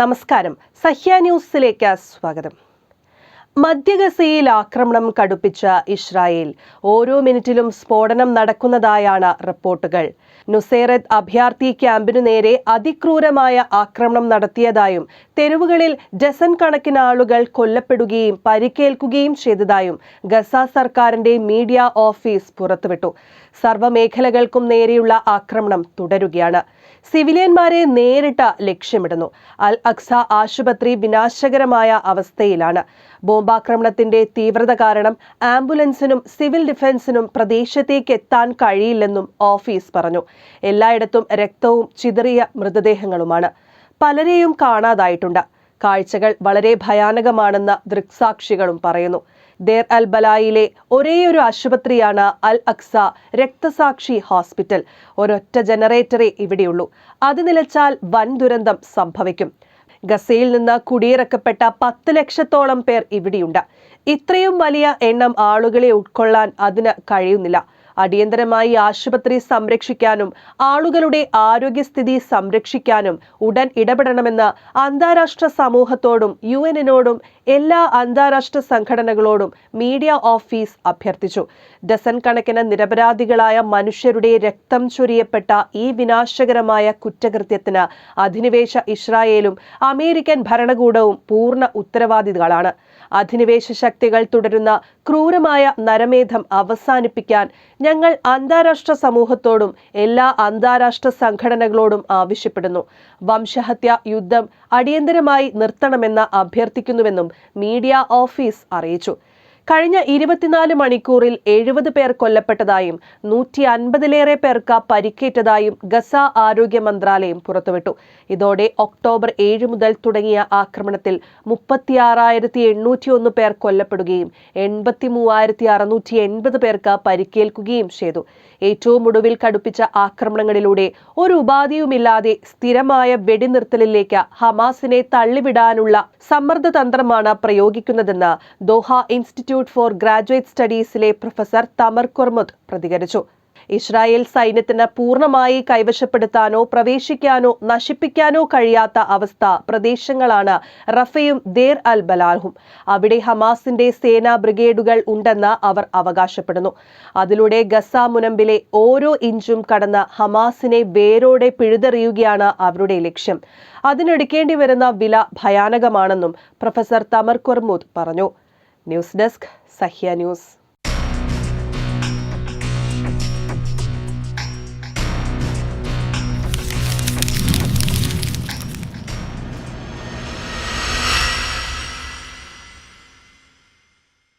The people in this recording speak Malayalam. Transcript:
നമസ്കാരം, സഹ്യ ന്യൂസിലേക്ക് സ്വാഗതം. മധ്യഗസയിൽ ആക്രമണം കടുപ്പിച്ച ഇസ്രായേൽ. ഓരോ മിനിറ്റിലും സ്ഫോടനം നടക്കുന്നതായാണ് റിപ്പോർട്ടുകൾ. നുസൈറത്ത് അഭയാർത്ഥി ക്യാമ്പിനു നേരെ അതിക്രൂരമായ ആക്രമണം നടത്തിയതായും തെരുവുകളിൽ ഡസൻ കണക്കിന് ആളുകൾ കൊല്ലപ്പെടുകയും പരിക്കേൽക്കുകയും ചെയ്തതായും ഗസ സർക്കാരിന്റെ മീഡിയ ഓഫീസ് പുറത്തുവിട്ടു. സർവ്വമേഖലകൾക്കും നേരെയുള്ള ആക്രമണം തുടരുകയാണ്. സിവിലിയന്മാരെ നേരിട്ട് ലക്ഷ്യമിടുന്നു. അൽ അക്സ ആശുപത്രി വിനാശകരമായ അവസ്ഥയിലാണ്. ബോംബാക്രമണത്തിന്റെ തീവ്രത കാരണം ആംബുലൻസിനും സിവിൽ ഡിഫൻസിനും പ്രദേശത്തേക്ക് എത്താൻ കഴിയില്ലെന്നും ഓഫീസ് പറഞ്ഞു. എല്ലായിടത്തും രക്തവും ചിതറിയ മൃതദേഹങ്ങളുമാണ്. പലരെയും കാണാതായിട്ടുണ്ട്. കാഴ്ചകൾ വളരെ ഭയാനകമാണെന്ന് ദൃക്സാക്ഷികളും പറയുന്നു. ദേർ അൽ ബലായിലെ ഒരേയൊരു ആശുപത്രിയാണ് അൽ അക്സ രക്തസാക്ഷി ഹോസ്പിറ്റൽ. ഒരൊറ്റ ജനറേറ്ററേ ഇവിടെയുള്ളൂ. അത് നിലച്ചാൽ വൻ ദുരന്തം സംഭവിക്കും. ഗസയിൽ നിന്ന് കുടിയിറക്കപ്പെട്ട 10 ലക്ഷത്തോളം പേർ ഇവിടെയുണ്ട്. ഇത്രയും വലിയ എണ്ണം ആളുകളെ ഉൾക്കൊള്ളാൻ അതിന് കഴിയുന്നില്ല. അടിയന്തരമായി ആശുപത്രി സംരക്ഷിക്കാനും ആളുകളുടെ ആരോഗ്യസ്ഥിതി സംരക്ഷിക്കാനും ഉടൻ ഇടപെടണമെന്ന് അന്താരാഷ്ട്ര സമൂഹത്തോടും UN-നോടും എല്ലാ അന്താരാഷ്ട്ര സംഘടനകളോടും മീഡിയ ഓഫീസ് അഭ്യർത്ഥിച്ചു. ഡസൻ കണക്കിന് നിരപരാധികളായ മനുഷ്യരുടെ രക്തം ചൊരിയപ്പെട്ട ഈ വിനാശകരമായ കുറ്റകൃത്യത്തിന് അധിനിവേശ ഇസ്രായേലും അമേരിക്കൻ ഭരണകൂടവും പൂർണ്ണ ഉത്തരവാദികളാണ്. അധിനിവേശ ശക്തികൾ തുടരുന്ന ക്രൂരമായ നരമേധം അവസാനിപ്പിക്കാൻ ഞങ്ങൾ അന്താരാഷ്ട്ര സമൂഹത്തോടും എല്ലാ അന്താരാഷ്ട്ര സംഘടനകളോടും ആവശ്യപ്പെടുന്നു. വംശഹത്യ യുദ്ധം അടിയന്തരമായി നിർത്തണമെന്ന് അഭ്യർത്ഥിക്കുന്നുവെന്നും മീഡിയ ഓഫീസ് അറിയിച്ചു. കഴിഞ്ഞ 24 മണിക്കൂറിൽ 70 പേർ കൊല്ലപ്പെട്ടതായും 150-ലേറെ പേർക്ക് പരിക്കേറ്റതായും ഗസ ആരോഗ്യ മന്ത്രാലയം പുറത്തുവിട്ടു. ഇതോടെ ഒക്ടോബർ 7 മുതൽ തുടങ്ങിയ ആക്രമണത്തിൽ 36,801 പേർ കൊല്ലപ്പെടുകയും 83,680 പേർക്ക് പരിക്കേൽക്കുകയും ചെയ്തു. ഏറ്റവും ഒടുവിൽ കടുപ്പിച്ച ആക്രമണങ്ങളിലൂടെ ഒരു ഉപാധിയുമില്ലാതെ സ്ഥിരമായ വെടിനിർത്തലിലേക്ക് ഹമാസിനെ തള്ളിവിടാനുള്ള സമ്മർദ്ദ തന്ത്രമാണ് പ്രയോഗിക്കുന്നതെന്ന് ദോഹ ഇൻസ്റ്റിറ്റ്യൂട്ട് ഫോർ ഗ്രാജുവേറ്റ് സ്റ്റഡീസിലെ പ്രൊഫസർ തമർ കൊർമുദ് പ്രതികരിച്ചു. ഇസ്രായേൽ സൈന്യത്തിന് പൂർണ്ണമായി കൈവശപ്പെടുത്താനോ പ്രവേശിക്കാനോ നശിപ്പിക്കാനോ കഴിയാത്ത അവസ്ഥ പ്രദേശങ്ങളാണ് റഫയും ദേർ അൽ ബലാഹും. അവിടെ ഹമാസിന്റെ സേനാ ബ്രിഗേഡുകൾ ഉണ്ടെന്ന് അവർ അവകാശപ്പെടുന്നു. അതിലൂടെ ഗസ മുനമ്പിലെ ഓരോ ഇഞ്ചും കടന്ന് ഹമാസിനെ വേരോടെ പിഴുതെറിയുകയാണ് അവരുടെ ലക്ഷ്യം. അതിനെടുക്കേണ്ടി വരുന്ന വില ഭയാനകമാണെന്നും പ്രൊഫസർ തമർ കൊർമുദ് പറഞ്ഞു. News desk, Sahya news.